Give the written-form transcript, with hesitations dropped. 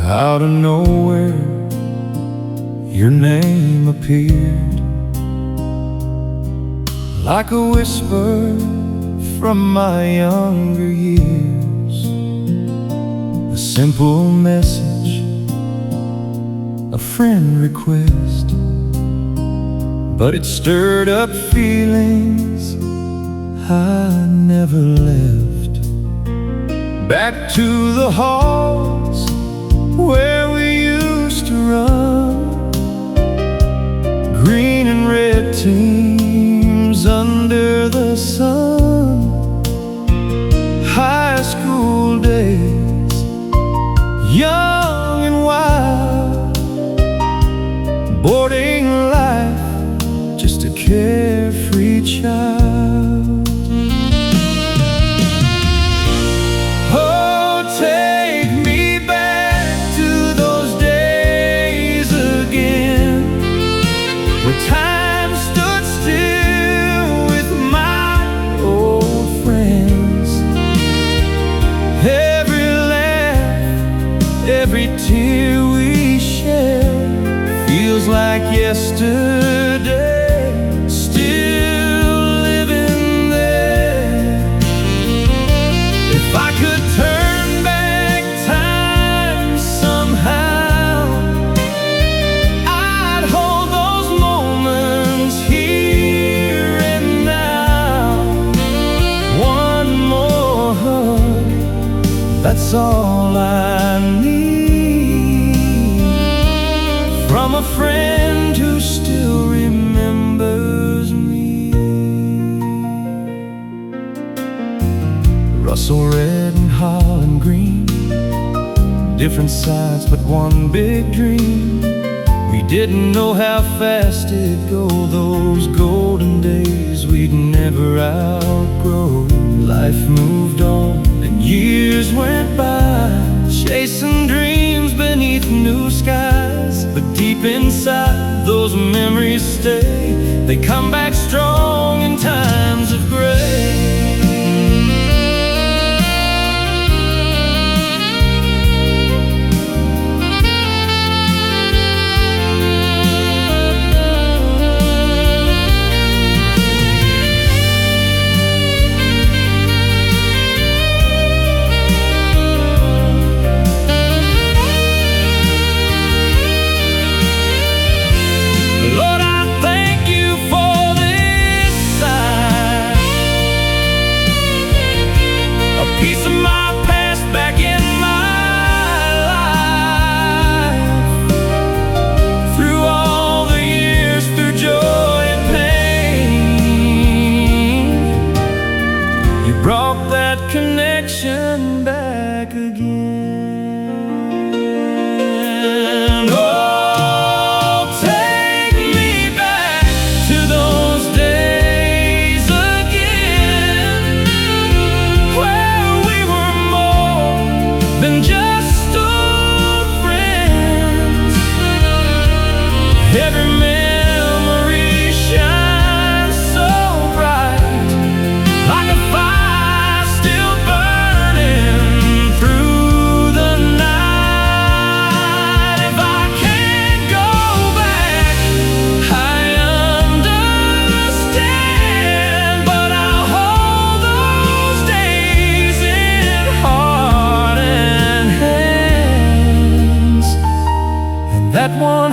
Out of nowhere, your name appeared, like a whisper from my younger years. A simple message, a friend request, but it stirred up feelings I never left. Back to the halls where we used to run, green and red teams under the sun. High school days, young and wild, boarding life, just a carefree child. Time stood still with my old friends. Every laugh, every tear we shared feels like yesterday, still living there. If I could turn back time somehow, that's all I need from a friend who still remembers me. Russell red and Holland green, different sides but one big dream. We didn't know how fast it'd go, those golden days we'd never outgrow. Life moved on and years went by, chasing dreams beneath new skies. But deep inside, those memories stay. They come back strong in times of gray. Piece of my past back in my life, through all the years, through joy and pain. You brought that connection back again. Oh, take me back to those days again, than just old friends. Every memory shines so bright, like a fire still burning through the night. If I can't go back, I understand, but I'll hold those days in heart and hands. And that one